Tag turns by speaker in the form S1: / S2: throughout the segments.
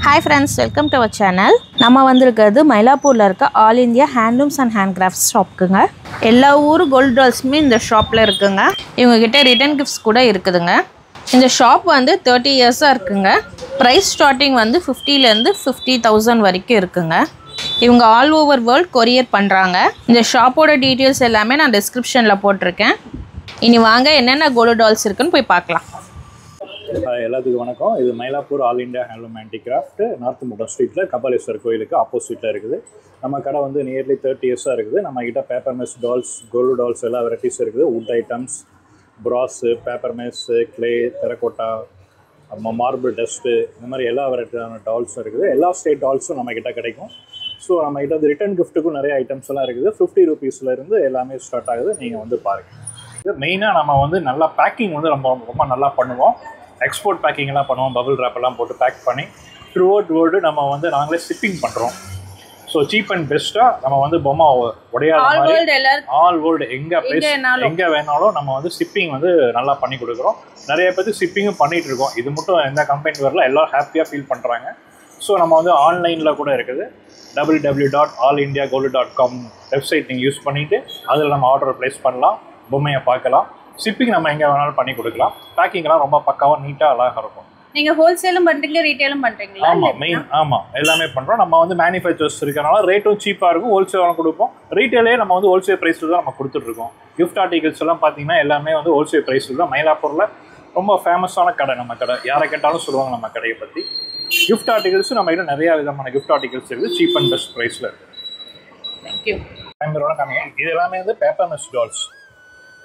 S1: Hi friends, welcome to our channel. நம்ம வந்திருக்கிறது மயிலாப்பூர்ல இருக்க ஆல் இந்தியா ஹேண்ட்லூம்ஸ் அண்ட் ஹேண்ட்கிராஃப்ட்ஸ் ஷாப்புக்குங்க. எல்லா ஊர் கோல்ட் டால்ஸுமே இந்த ஷாப்பில் இருக்குங்க. இவங்க கிட்ட ரிட்டர்ன் கிஃப்ட்ஸ் கூட இருக்குதுங்க. இந்த ஷாப் வந்து 30 இயர்ஸாக இருக்குங்க. ப்ரைஸ் ஸ்டார்டிங் வந்து 50லேருந்து 50,000 வரைக்கும் இருக்குங்க. இவங்க ஆல் ஓவர் வேர்ல்ட் கொரியர் பண்ணுறாங்க. இந்த ஷாப்போட டீட்டெயில்ஸ் எல்லாமே நான் டிஸ்கிரிப்ஷனில் போட்டிருக்கேன். இனி வாங்க என்னென்ன கோல்ட் டால்ஸ் இருக்குன்னு போய் பார்க்கலாம்.
S2: எல்லாத்துக்கும் வணக்கம். இது Mylapore all India handloom handicraft north Muttam ஸ்ட்ரீட்டில் கபாலீஸ்வரர் கோயிலுக்கு ஆப்போசிட்டில் இருக்குது. நம்ம கடை வந்து நியர்லி 30 இயர்ஸாக இருக்குது. நம்மக்கிட்ட paper mache dolls, gold dolls எல்லா வெரைட்டிஸ் இருக்குது. Wood items, brass, paper mache, clay, terracotta, marble dust, இந்த மாதிரி எல்லா வெரைட்டியான டால்ஸும் இருக்குது. எல்லா ஸ்டேட் டால்ஸும் நம்மக்கிட்ட கிடைக்கும். ஸோ நம்மக்கிட்ட வந்து ரிட்டர்ன் கிஃப்ட்டுக்கும் நிறைய ஐட்டம்ஸ் எல்லாம் இருக்குது. 50 ரூபீஸ்லேருந்து எல்லாமே ஸ்டார்ட் ஆகுது. நீங்கள் வந்து பாருங்கள். இது மெயினாக நம்ம வந்து நல்லா பேக்கிங் வந்து ரொம்ப நல்லா பண்ணுவோம். எக்ஸ்போர்ட் பேக்கிங்லாம் பண்ணுவோம். பபிள் ரேப்பெல்லாம் போட்டு பேக் பண்ணி த்ரூ அவுட் வேர்ல்டு நம்ம வந்து நாங்களே ஷிப்பிங் பண்ணுறோம். ஸோ சீப் அண்ட் பெஸ்ட்டாக நம்ம வந்து பொம்மை உடையாத மாதிரி ஆல் வேர்ல்டு எங்கே வேணாலும் நம்ம வந்து ஷிப்பிங் வந்து நல்லா பண்ணி கொடுக்குறோம். நிறைய பேருக்கு ஷிப்பிங்கும் பண்ணிகிட்டு இருக்கோம். இது மட்டும் எந்த கம்பெனி வரல, எல்லோரும் ஹாப்பியாக ஃபீல் பண்ணுறாங்க. ஸோ நம்ம வந்து ஆன்லைனில் கூட இருக்குது. www.allindiagold.com வெப்சைட் நீங்கள் யூஸ் பண்ணிவிட்டு அதில் நம்ம ஆர்டர் ப்ளேஸ் பண்ணலாம், பொம்மையை பார்க்கலாம். ஷிப்பிங் நம்ம எங்கே வேணாலும் பண்ணி கொடுக்கலாம். பேக்கிங்லாம் ரொம்ப பக்காவாக நீட்டாக அழகாக இருக்கும்.
S3: நீங்கள் ஹோல்சேலும் பண்ணுறீங்க, ரீட்டெயிலும் பண்ணுறீங்களா?
S2: ஆமாம், மெயின் ஆமாம், எல்லாமே பண்ணுறோம். நம்ம வந்து மேனுஃபேக்சர்ஸ் இருக்கிறனால ரேட்டும் சீப்பாக இருக்கும். ஹோல்சேலும் கொடுப்போம். ரீட்டெயிலே நம்ம வந்து ஹோல்சேல் ப்ரைஸில் தான் நம்ம கொடுத்துட்ருக்கோம். கிஃப்ட் ஆர்டிகல்ஸ் எல்லாம் பார்த்தீங்கன்னா எல்லாமே வந்து ஹோல்சேல் ப்ரைஸில் தான். மயிலாப்பூரில் ரொம்ப ஃபேமஸான கடை நம்ம கடை. யாரை கேட்டாலும் சொல்லுவாங்க நம்ம கடையை பற்றி. கிஃப்ட் ஆர்டிகல்ஸும் நம்ம கிட்ட நிறையா விதமான கிஃப்ட் ஆர்டிகல்ஸ் இருக்குது. சீப் அண்ட் பெஸ்ட் ப்ரைஸில் இருக்குது.
S3: தேங்க்யூ.
S2: இது எல்லாமே வந்து பேப்பர் மெஸ் டால்ஸ்.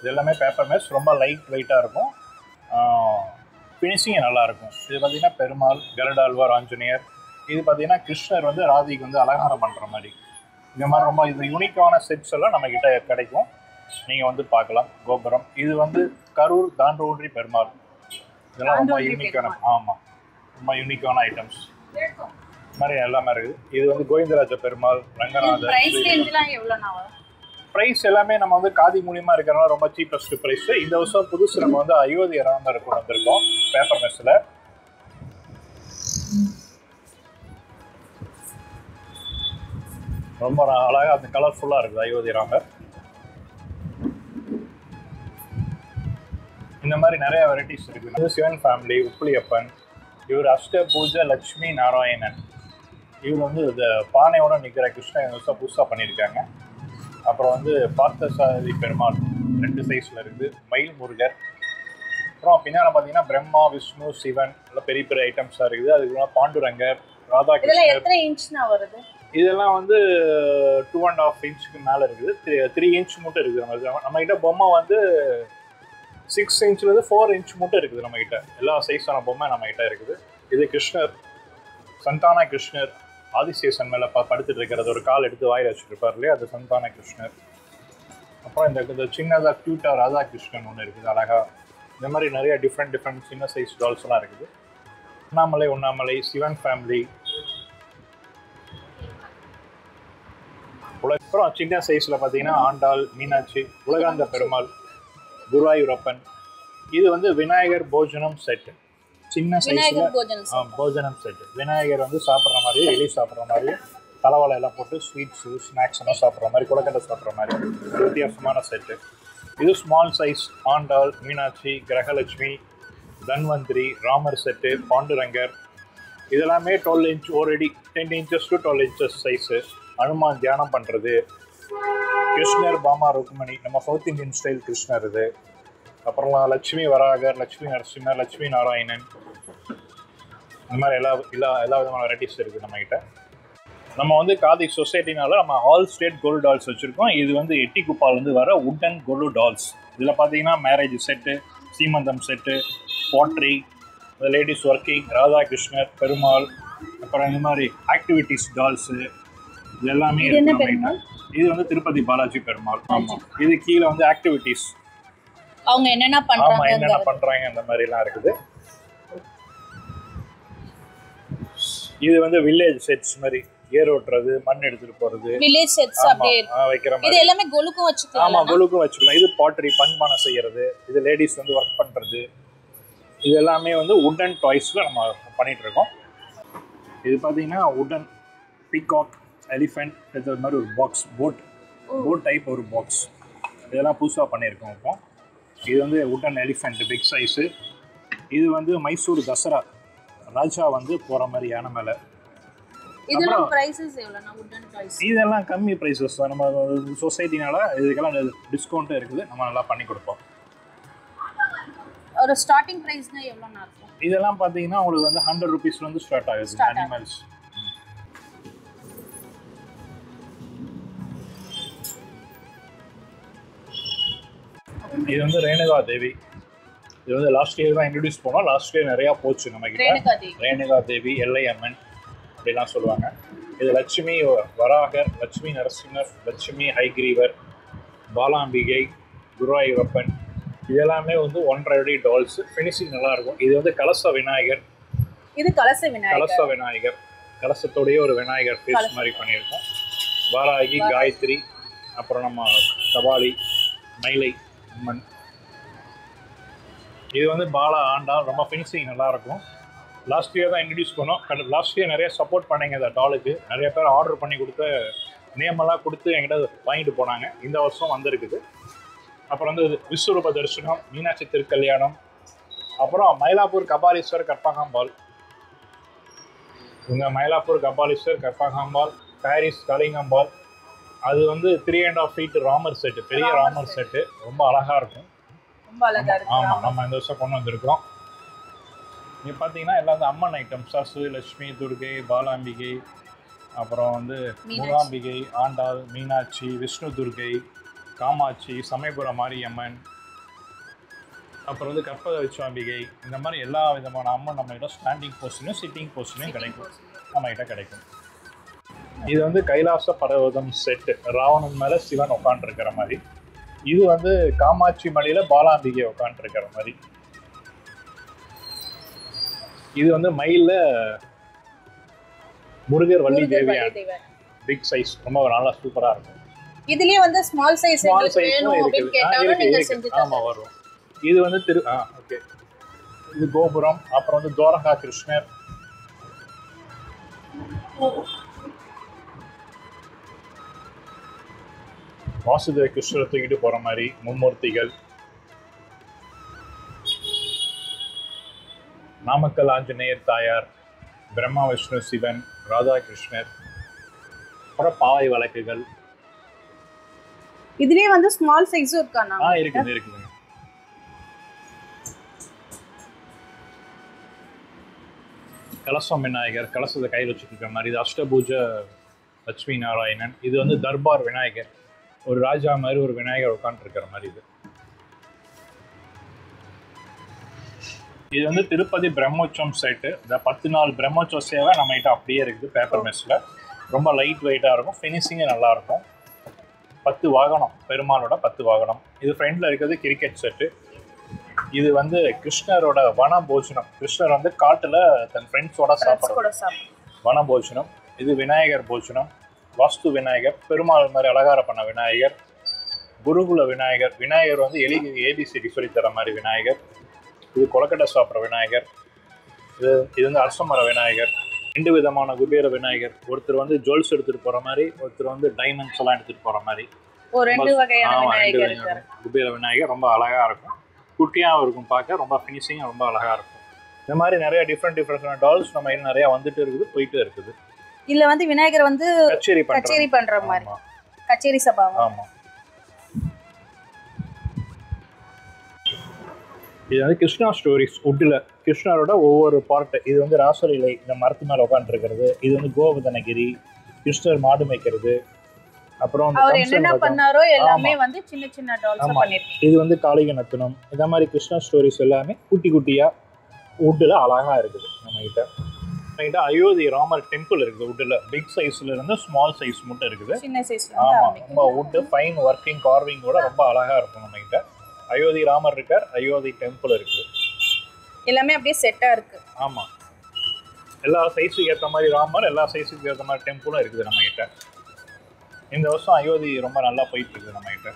S2: இது எல்லாமே பேப்பர் மெஸ், ரொம்ப லைட் வெயிட்டாக இருக்கும். ஃபினிஷிங் நல்லாயிருக்கும். இது பார்த்திங்கன்னா பெருமாள், கருடாழ்வார், ஆஞ்சநேயர். இது பார்த்திங்கன்னா கிருஷ்ணர் வந்து ராதிக்கு வந்து அலங்காரம் பண்ணுற மாதிரி. இந்த மாதிரி ரொம்ப இது யூனிக்கான செட்ஸ் எல்லாம் நம்மக்கிட்ட கிடைக்கும். நீங்கள் வந்து பார்க்கலாம். கோபுரம் இது வந்து கரூர் தாண்டோன்றி பெருமாள். இதெல்லாம் ரொம்ப யூனிக்கான, ஆமாம், ரொம்ப யூனிக்கான ஐட்டம்ஸ். இது மாதிரி எல்லாமே இருக்குது. இது வந்து கோவிந்தராஜ பெருமாள், ரங்கநாதர். ப்ரைஸ் எல்லாமே நம்ம வந்து காதி மூலியமாக இருக்கிறனால ரொம்ப சீப்பஸ்ட் ப்ரைஸு. இந்த வருஷம் புதுசு நம்ம வந்து அயோத்தியா ராமர் கொண்டு வந்திருக்கோம் பேப்பர் மெஸ்ஸில். ரொம்ப அழகாக அந்த கலர்ஃபுல்லாக இருக்குது அயோத்தியா ராமர். இந்த மாதிரி நிறைய வெரைட்டிஸ் இருக்குது. இது சிவன் ஃபேமிலி, உப்புளியப்பன். இவர் அஷ்ட பூஜை லட்சுமி நாராயணன். இவர் வந்து இந்த பானையோட நிற்கிற கிருஷ்ணன் இந்த வருஷம் புதுசாக பண்ணியிருக்காங்க. அப்புறம் வந்து பார்த்தசாரதி பெருமாள் 2 சைஸில் இருக்குது. மயில் முருகர். அப்புறம் பின்னால் பார்த்தீங்கன்னா பிரம்மா, விஷ்ணு, சிவன் எல்லாம் பெரிய பெரிய ஐட்டம்ஸாக இருக்குது. அதுக்கு பாண்டுரங்கர், ராதாகிருஷ்ணர்.
S3: எத்தனை இன்ச்னா வருது?
S2: இதெல்லாம் வந்து 2.5 இன்ச்சுக்கு மேலே இருக்குது. 3 இன்ச் மட்டும் இருக்குது. நம்மகிட்ட பொம்மை வந்து 6 இன்ச்லேருந்து 4 இன்ச் மட்டும் இருக்குது. நம்மகிட்ட எல்லா சைஸான பொம்மை நம்மகிட்ட இருக்குது. இது கிருஷ்ணர், சந்தான கிருஷ்ணர், ஆதிசேஷன் மேலே படுத்துட்டு இருக்கிறது. ஒரு கால் எடுத்து வாயில் வச்சுருப்பார் இல்லையா, அது சந்தான கிருஷ்ணர். அப்புறம் இந்த சின்னதாக க்யூட்டாக ராதாகிருஷ்ணன் ஒன்று இருக்குது அழகாக. இந்த மாதிரி நிறைய டிஃப்ரெண்ட் சின்ன சைஸ் டால்ஸ்லாம் இருக்குது. உண்ணாமலை, சிவன் ஃபேமிலி. அப்புறம் சின்ன சைஸில் பார்த்தீங்கன்னா ஆண்டாள், மீனாட்சி, உலகாந்த பெருமாள், குருவாயூரப்பன். இது வந்து விநாயகர் போஜனம் செட்டு. சின்ன சைஸில் போஜனம் செட்டு. விநாயகர் வந்து சாப்பிட்ற மாதிரி, எலி சாப்பிட்ற மாதிரி, தலைவாழை எல்லாம் போட்டு ஸ்வீட்ஸு, ஸ்நாக்ஸ் எல்லாம் சாப்பிட்ற மாதிரி, குலக்கண்டை சாப்பிட்ற மாதிரி வித்தியாசமான செட்டு. இது small size Andal, Meenakshi, Grahalakshmi, Dhanvantari, Ramar set, Pandurangar. இதெல்லாமே 12 இன்ச் ஓரடி, 10 inches to 12 inches size. Hanuman தியானம் பண்ணுறது, கிருஷ்ணர், பாமா, ருக்மணி, நம்ம சவுத் இந்தியன் ஸ்டைல் கிருஷ்ணர் இது. அப்புறம் லட்சுமி வராகர், லட்சுமி நரசிம்மர், லட்சுமி நாராயணன். இந்த மாதிரி எல்லா விதமான வெரைட்டிஸ் இருக்குது நம்மகிட்ட. நம்ம வந்து காதி சொசைட்டினால நம்ம ஆல் ஸ்டேட் கோல்டு டால்ஸ் வச்சுருக்கோம். இது வந்து எட்டிக்குப்பாலேருந்து வர வுட்டன் கோல்டு டால்ஸ். இதில் பார்த்தீங்கன்னா மேரேஜ் செட்டு, சீமந்தம் செட்டு, பாட்ரி, லேடிஸ் ஒர்க்கிங், ராதாகிருஷ்ணர், பெருமாள். அப்புறம் இந்த மாதிரி ஆக்டிவிட்டிஸ் டால்ஸு இது எல்லாமே இருக்குது நம்மகிட்ட. இது வந்து திருப்பதி பாலாஜி பெருமாள். ஆமாம், இது கீழே வந்து ஆக்டிவிட்டிஸ்,
S3: அவங்க என்னென்ன
S2: பண்றாங்க அந்த மாதிரி எல்லாம் இருக்குது. இது வந்து வில்லேஜ் செட்ஸ் மாதிரி, ஏர் ஓட்டுறது, மண் எடுத்துட்டு போறது,
S3: வில்லேஜ் செட்ஸ் அப்படியே வைக்கிற மாதிரி. இது எல்லாமே கொலுக்கும் வச்சுக்கலாம்.
S2: ஆமா, கொலுக்கும் வச்சுக்கலாம். இது பாட்டரி, பண்பானை செய்யறது, இது லேடிஸ் வந்து ஒர்க் பண்றது. இது எல்லாமே வந்து வுட்டன் டாய்ஸ்ல நம்ம பண்ணிட்டு இருக்கோம். இது பார்த்தீங்கன்னா உடன் பீகாக் எலிஃபென்ட் இது மாதிரி ஒரு பாக்ஸ் போட் டைப் ஒரு பாக்ஸ். இதெல்லாம் புதுசாக பண்ணியிருக்கோம். இப்போ இது வந்து உடன் எலிஃபென்ட் பிக் சைஸு. இது வந்து மைசூர் தசரா ராஜா வந்து போகிற மாதிரி யானை மேலே.
S3: இதெல்லாம் பிரைசஸ் எவ்வளோண்ணா உடன் டாய்ஸ்?
S2: இதெல்லாம் கம்மி ப்ரைஸஸ் தான். நம்ம சொசைட்டினால இதுக்கெல்லாம் டிஸ்கவுண்ட்டும் இருக்குது. நம்ம நல்லா பண்ணி கொடுப்போம்.
S3: ஒரு ஸ்டார்டிங் ப்ரைஸ்னா எவ்வளோண்ணா இருக்கும்?
S2: இதெல்லாம் பார்த்தீங்கன்னா உங்களுக்கு வந்து 100 rupeesலேருந்து ஸ்டார்ட் ஆகுது அனிமல்ஸ். இது வந்து ரேணுகா தேவி. இது வந்து லாஸ்ட் இயர் தான் இன்ட்ரடியூஸ் பண்ணோம். லாஸ்ட் இயர் நிறையா போச்சு நம்ம கிட்ட. ரேணுகா தேவி, எல்ஐ அம்மன் அப்படிலாம் சொல்லுவாங்க. இது லட்சுமி வராகர், லட்சுமி நரசிம்மர், லட்சுமி ஹைகிரீவர், பாலாம்பிகை, குருவாயூரப்பன், இதெல்லாமே வந்து 1.5 அடி டால்ஸ். ஃபினிஷிங் நல்லா இருக்கும். இது வந்து கலச விநாயகர்.
S3: இது கலச
S2: விநாயகர் கலசத்தோடைய ஒரு விநாயகர் ஃபேஸ் மாதிரி பண்ணியிருக்கோம். வாராகி, காயத்ரி, அப்புறம் நம்ம கபாலி, மயிலை அம்மன். இது வந்து பாலா ஆண்டாள். ரொம்ப ஃபினிஷிங் நல்லாயிருக்கும். லாஸ்ட் இயர் தான் இன்ட்ரடியூஸ் பண்ணோம். லாஸ்ட் இயர் நிறைய சப்போர்ட் பண்ணீங்க இந்த டாலுக்கு. நிறைய பேர் ஆர்டர் பண்ணி கொடுத்து நேமெல்லாம் கொடுத்து என்கிட்ட வாங்கிட்டு போனாங்க. இந்த வருஷம் வந்திருக்குது. அப்புறம் வந்து விஸ்வரூப தரிசனம், மீனாட்சி திருக்கல்யாணம், அப்புறம் மயிலாப்பூர் கபாலீஸ்வர் கற்பகாம்பாள். இங்கே மயிலாப்பூர் கபாலீஸ்வர் கற்பகாம்பாள், பாரிஸ் காளிங்கம்பாள். அது வந்து 3.5 feet ராமர் செட்டு, பெரிய ராமர் செட்டு. ரொம்ப அழகாக இருக்கும். ஆமாம், நம்ம இந்த வருஷம் கொண்டு வந்திருக்கிறோம். இங்கே பார்த்தீங்கன்னா எல்லாம் வந்து அம்மன் ஐட்டம். சசு, லட்சுமி, துர்கை, பாலாம்பிகை, அப்புறம் வந்து மூகாம்பிகை, ஆண்டாள், மீனாட்சி, விஷ்ணு துர்கை, காமாட்சி, சமயபுரம் மாரியம்மன், அப்புறம் வந்து கற்பக விஸ்வாம்பிகை. இந்த மாதிரி எல்லா விதமான அம்மன் நம்மகிட்ட ஸ்டாண்டிங் போஸ்ட்லையும் சிட்டிங் போஸ்ட்லையும் கிடைக்கும். நம்மகிட்ட கிடைக்கும். இது வந்து கைலாச பர்வதம் செட்டு. ராவணன் மேலே சிவன் உட்காந்துருக்கிற மாதிரி. இது வந்து காமாட்சி மலையில் பாலாம்பிகை உட்காந்துருக்கிற மாதிரி. இது வந்து மயில முருகர் வள்ளி தேவியான் பிக் சைஸ். ரொம்ப நல்லா சூப்பராக இருக்கும்.
S3: இதுலயே வந்து ஸ்மால் சைஸ் வேணும் அப்படினு கேட்டாலும் நீங்க செஞ்சு தரலாம்.
S2: ஆமா வரும். இது வந்து ஓகே. இது கோபுரம். அப்புறம் வந்து துவாரகா கிருஷ்ணர். வாசுதேவ கிருஷ்ணரை தூக்கிட்டு போற மாதிரி மும்மூர்த்திகள். நாமக்கல் ஆஞ்சநேயர் தாயார், பிரம்மா விஷ்ணு சிவன், ராதா கிருஷ்ணர், அப்புறம் பாவை வழக்குகள்.
S3: இதுலயே வந்து ஸ்மால் சைஸும் இருக்கானா?
S2: இருக்குங்க. கலசம் விநாயகர், கலசத்தை கையில் வச்சுட்டு இருக்கிற மாதிரி. இது அஷ்டபூஜ லட்சுமி நாராயணன். இது வந்து தர்பார் விநாயகர். ஒரு ராஜா மாதிரி ஒரு விநாயகர் உட்காந்து இருக்கிற மாதிரி. இது வந்து திருப்பதி பிரம்மோற்சவம் செட்டு. இந்த 10 நாள் பிரம்மோற்சவ சேவை நம்மகிட்ட அப்படியே இருக்குது பேப்பர் மெஸ்ஸில். ரொம்ப லைட் வெயிட்டாக இருக்கும். ஃபினிஷிங்கும் நல்லாயிருக்கும். 10 வாகனம், பெருமாளோட 10 வாகனம். இது ஃப்ரெண்டில் இருக்கிறது கிரிக்கெட் செட்டு. இது வந்து கிருஷ்ணரோட வன போஜனம். கிருஷ்ணர் வந்து காட்டில் தன் ஃப்ரெண்ட்ஸோட சாப்பிட்ற வன போஜனம். இது விநாயகர் போஜனம். வாஸ்து விநாயகர், பெருமாள் மாதிரி அலங்காரம் பண்ண விநாயகர். குருகுல விநாயகர். விநாயகர் வந்து ஏபிசிடி சொல்லித்தர மாதிரி விநாயகர். இது கொலக்கட்டை சாப்பிட்ற விநாயகர். இது வந்து அரசமர விநாயகர். 2 விதமான குபேர விநாயகர். ஒருத்தர் வந்து ஜுவல்ஸ் எடுத்துகிட்டு போகிற மாதிரி, ஒருத்தர் வந்து டைமண்ட்ஸ் எல்லாம் எடுத்துகிட்டு போகிற மாதிரி.
S3: 2 வகையான
S2: குபேர விநாயகர். ரொம்ப அழகாக இருக்கும். குட்டியாகவும் இருக்கும் பார்க்க. ரொம்ப ஃபினிஷிங்காக ரொம்ப அழகாக இருக்கும். இந்த மாதிரி நிறைய டிஃப்ரெண்ட் டால்ஸ் நம்ம இன்னும் நிறையா வந்துட்டு இருக்குது, போயிட்டு இருக்குது.
S3: இல்ல வந்து விநாயகர் வந்து
S2: கச்சேரி
S3: பண்ற மாதிரி. கச்சேரி சபா.
S2: ஆமா. இது வந்து கிருஷ்ணா ஸ்டோரிஸ் உட்டில். கிருஷ்ணரோட ஒவ்வொரு பார்ட்டு. இது வந்து ராசலீலை, இந்த மரத்து மேலே உட்காந்துருக்கிறது. இது வந்து கோவர்தனகிரி, கிருஷ்ணர் மாடு மேய்க்கிறது. அப்புறம்
S3: அவர் என்னென்ன பண்ணாரோ எல்லாமே வந்து சின்ன சின்ன டால்ஸ் பண்ணிருக்கீங்க.
S2: இது வந்து காளிக நத்தனம். இந்த மாதிரி கிருஷ்ணா ஸ்டோரிஸ் எல்லாமே குட்டி குட்டியாக உட்டில் அழகாக இருக்குது நம்மகிட்ட. அயோத்தி ராமர் டெம்பிள் இருக்குது உட்டில். பிக் சைஸ்ல இருந்து ஸ்மால் சைஸ் மட்டும் இருக்குது.
S3: சின்ன சைஸ்ல.
S2: ஆமாம், ரொம்ப உட்டு ஃபைன் ஒர்க்கிங் கார்விங் கூட ரொம்ப அழகாக இருக்கும் நம்மகிட்ட. அயோத்தி ராமர் இருக்கார், அயோத்தி டெம்பிள் இருக்குது.
S3: எல்லாமே அப்படியே செட்டா இருக்கு.
S2: ஆமாம், எல்லா சைஸுக்கு ஏற்ற மாதிரி ராமர், எல்லா சைஸுக்கு ஏற்ற மாதிரி டெம்பிளும் இருக்குது நம்மகிட்ட. இந்த வருஷம் அயோத்தி ரொம்ப நல்லா போயிட்டு இருக்குது நம்மகிட்ட.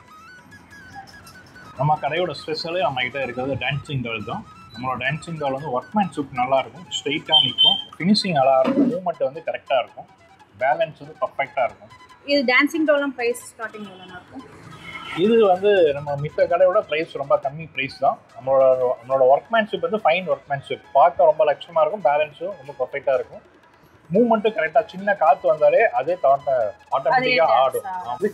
S2: நம்ம கடையோட ஸ்பெஷலே நம்மகிட்ட இருக்கிறது டான்சிங் டால் தான். நம்மளோட டான்சிங் டால் வந்து ஒர்க்மேன்ஷிப் நல்லாயிருக்கும், ஸ்ட்ரெயிட்டாக நிற்கும், ஃபினிஷிங் நல்லா இருக்கும், மூவ்மெண்ட் வந்து கரெக்டாக இருக்கும், பேலன்ஸ் வந்து பர்ஃபெக்டாக இருக்கும்.
S3: இது டான்சிங் டால்லாம் ப்ரைஸ் ஸ்டார்டிங் எவ்வளோனா இருக்கும்?
S2: இது வந்து நம்ம மித்த கடையோட ப்ரைஸ் ரொம்ப கம்மி ப்ரைஸ் தான். நம்மளோட ஒர்க்மேன்ஷிப் வந்து ஃபைன் ஒர்க்மேன்ஷிப், பார்க்க ரொம்ப லட்சமாக இருக்கும், பேலன்ஸும் ரொம்ப பர்ஃபெக்டாக இருக்கும், மூவ்மெண்ட்டும் கரெக்டாக, சின்ன காற்று வந்தாலே அதே ஆட்டோமேட்டிக்காக ஆடும். அது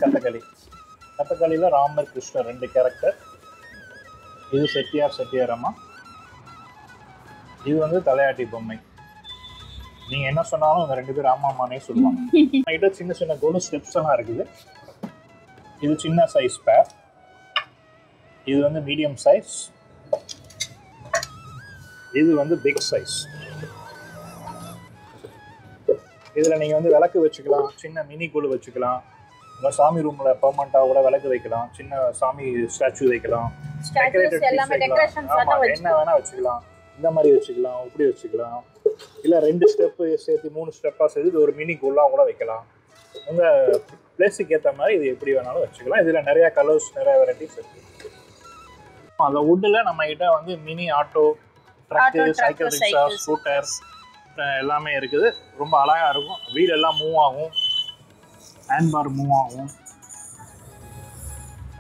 S2: கதகளியில் ராமர் கிருஷ்ணர் 2 கேரக்டர். இது செட்டியார் அம்மா. இது வந்து தலையாட்டி பொம்மை. நீங்க என்ன சொன்னாலும் இந்த 2 பேர் ஆமாமானே சொல்லுவாங்க. கிட்ட சின்ன சின்ன கோல்டு ஸ்டெப்ஸ் எல்லாம் இருக்குது. இது சின்ன சைஸ் பேர், இது வந்து மீடியம் சைஸ், இது வந்து பிக் சைஸ். இதுல நீங்க வந்து விளக்கு வச்சுக்கலாம், சின்ன மினி கோல் வச்சுக்கலாம், உங்க சாமி ரூம்ல பெர்மனண்டா கூட விளக்கு வைக்கலாம், சின்ன சாமி ஸ்டாச்சு வைக்கலாம், என்ன வேணா வச்சுக்கலாம், இந்த மாதிரி வச்சுக்கலாம், இப்படி வச்சுக்கலாம், இல்லை 2 ஸ்டெப்பு சேர்த்து 3 ஸ்டெப்பாக சேர்த்து ஒரு மினி கோலாக கூட வைக்கலாம். உங்கள் பிளேஸுக்கு ஏற்ற மாதிரி இது எப்படி வேணாலும் வச்சுக்கலாம். இதில் நிறையா கலர்ஸ், நிறையா வெரைட்டிஸ் இருக்குது. அந்த வுட்டில் நம்மகிட்ட வந்து mini auto, truck, cycle rickshaw, scooter எல்லாமே இருக்குது. ரொம்ப அழகாக இருக்கும். வீலெல்லாம் மூவ் ஆகும், ஹேண்ட்பார் மூவ் ஆகும்,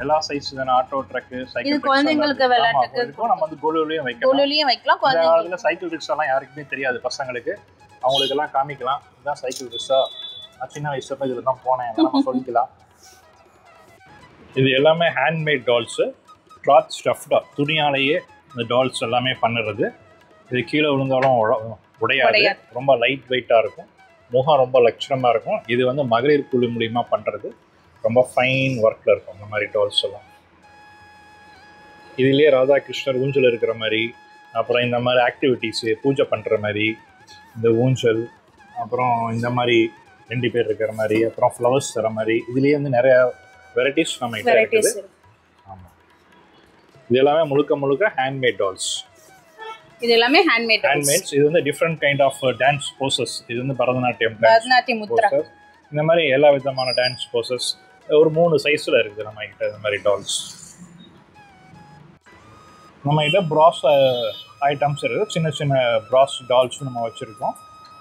S2: எல்லா சைஸ் தான ஆட்டோ, ட்ரக், சைக்கிள்.
S3: இது குழந்தைகளுக்கு விளையாட்டுக்கு
S2: இருக்கும். நம்ம வந்து கோலுலயும் வைக்கலாம். குழந்தைகளுக்கு சைக்கிள் ரிக்ஷாலாம் யாருக்குமே தெரியாது பசங்களுக்கு, அவங்களுக்கு எல்லாம் காமிக்கலாம். இதுதான் சைக்கிள் ரிக்ஷா, நான் சின்ன வயசுல இதுல தான் போனேன், நம்ம சொல்லிக்கலாம். இது எல்லாமே ஹேண்ட்மேட் டால்ஸு, கிளாத் ஸ்டஃப்டா, துணியாலேயே இந்த டால்ஸ் எல்லாமே பண்ணுறது. இது கீழே விழுந்தாலும் உடையாது, ரொம்ப லைட் வெயிட்டாக இருக்கும், முகம் ரொம்ப லட்சணமாக இருக்கும். இது வந்து மகளிர் குழு மூலியமாக பண்ணுறது, ரொம்ப ஃபைன் ஒர்க்கில் இருக்கும் இந்த மாதிரி டால்ஸ் எல்லாம். இதுலேயே ராதாகிருஷ்ணர் ஊஞ்சல் இருக்கிற மாதிரி, அப்புறம் இந்த மாதிரி ஆக்டிவிட்டீஸு, பூஜை பண்ணுற மாதிரி இந்த ஊஞ்சல், அப்புறம் இந்த மாதிரி 2 பேர் இருக்கிற மாதிரி, அப்புறம் ஃப்ளவர்ஸ் தர மாதிரி, இதுலேயே வந்து நிறைய வெரைட்டிஸ் நம்ம கிட்ட இருக்குது. ஆமாம், இது எல்லாமே முழுக்க ஹேண்ட்மேட் டால்ஸ்.
S3: இது எல்லாமே ஹேண்ட்மேட்ஸ்.
S2: இது வந்து different kind of dance poses. இது வந்து பரதநாட்டியம்
S3: முத்ரா,
S2: இந்த மாதிரி எல்லா விதமான டான்ஸ் போசஸ் ஒரு 3 சைஸில் இருக்குது நம்ம கிட்ட. இந்த மாதிரி டால்ஸ் நம்ம கிட்ட ப்ராஸ் ஐட்டம்ஸ் இருக்குது. சின்ன சின்ன ப்ராஸ் டால்ஸும் நம்ம வச்சுருக்கோம்.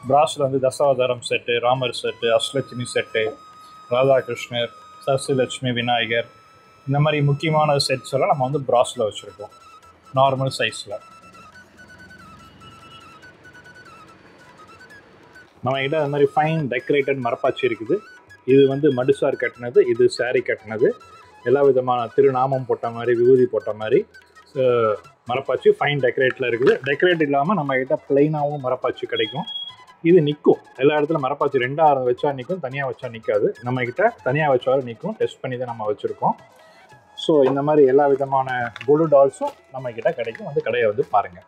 S2: ப்ராஸில் வந்து Dasavatharam set, Ramar set, Ashtalakshmi set, Radhakrishnar, Saraswathi, Vinayagar, இந்த மாதிரி முக்கியமான செட்ஸ் எல்லாம் நம்ம வந்து ப்ராஸில் வச்சுருக்கோம், நார்மல் சைஸில். நம்மகிட்ட அது மாதிரி ஃபைன் டெக்கரேட்டட் மரப்பாச்சி இருக்குது. இது வந்து மடுசார் கட்டினது, இது சாரி கட்டினது, எல்லா விதமான திருநாமம் போட்ட மாதிரி, விபூதி போட்ட மாதிரி மரப்பாச்சி ஃபைன் டெக்கரேட்டில் இருக்குது. டெக்கரேட் இல்லாமல் நம்மகிட்ட பிளெயினாகவும் மரப்பாச்சி கிடைக்கும். இது நிற்கும் எல்லா இடத்துல. மரப்பாச்சி 2 வச்சா நிற்கும், தனியாக வச்சா நிற்காது. நம்மக்கிட்ட தனியாக வச்சாலும் நிற்கும், டெஸ்ட் பண்ணி தான் நம்ம வச்சுருக்கோம். ஸோ இந்த மாதிரி எல்லா விதமான குலு டால்ஸும் நம்மக்கிட்ட கிடைக்கும். வந்து கடையை வந்து பாருங்கள்.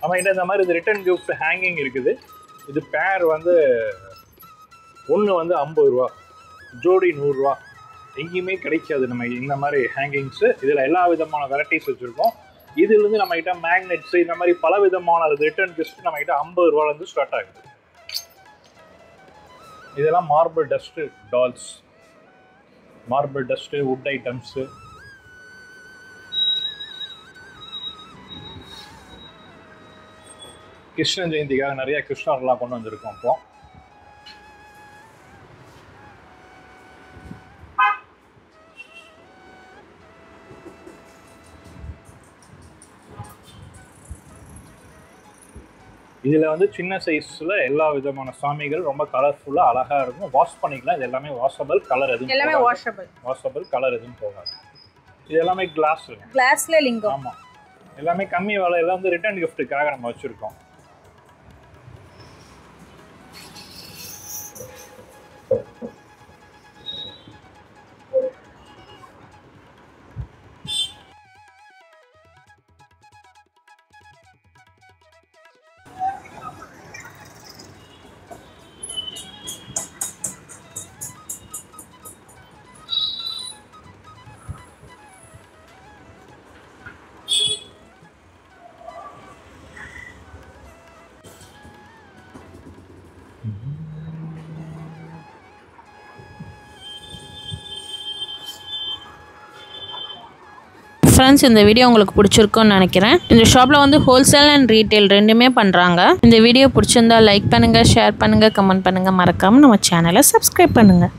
S2: நம்மகிட்ட இந்த மாதிரி இது ரிட்டன் கிஃப்ட் ஹேங்கிங் இருக்குது. இது பேர் வந்து ஒன்று வந்து 50 ரூபா, ஜோடி 100 ரூபா. எங்கேயுமே கிடைக்காது நம்ம இந்த மாதிரி ஹேங்கிங்ஸு. இதில் எல்லா விதமான வெரைட்டிஸ் வச்சுருக்கோம். இதுலேருந்து நம்மகிட்ட மேக்னெட்ஸு, இந்த மாதிரி பல விதமான ரிட்டர்ன் கிஃப்ட் நம்மகிட்ட 50 ரூபாலேருந்து ஸ்டார்ட் ஆகுது. இதெல்லாம் marble dust dolls, marble dust, wood items. Krishna ஜெயந்திக்காக நிறைய கிருஷ்ணர்லாம் கொண்டு வந்திருக்கோம். இப்போ இதில் வந்து சின்ன சைஸில் எல்லா விதமான சாமிகள் ரொம்ப கலர்ஃபுல்லாக அழகாக இருக்கும். வாஷ் பண்ணிக்கலாம். இது எல்லாமே வாஷபிள், கலர் எதுவும்
S3: எல்லாமே வாஷபிள்,
S2: கலர் எதுவும் போகாது. இது எல்லாமே கிளாஸ்ல
S3: லிங்கம்.
S2: ஆமாம், எல்லாமே கம்மி விலையில வந்து ரிட்டர்ன் கிஃப்ட்டுக்காக நம்ம வச்சுருக்கோம்.
S1: ஃப்ரெண்ட்ஸ், இந்த வீடியோ உங்களுக்கு பிடிச்சிருக்கும்னு நினைக்கிறேன். இந்த ஷாப்பில் வந்து ஹோல்சேல் அண்ட் ரீட்டைல் ரெண்டுமே பண்ணுறாங்க. இந்த வீடியோ பிடிச்சிருந்தா லைக் பண்ணுங்கள், ஷேர் பண்ணுங்கள், கமெண்ட் பண்ணுங்கள். மறக்காமல் நம்ம சேனலை சப்ஸ்கிரைப் பண்ணுங்கள்.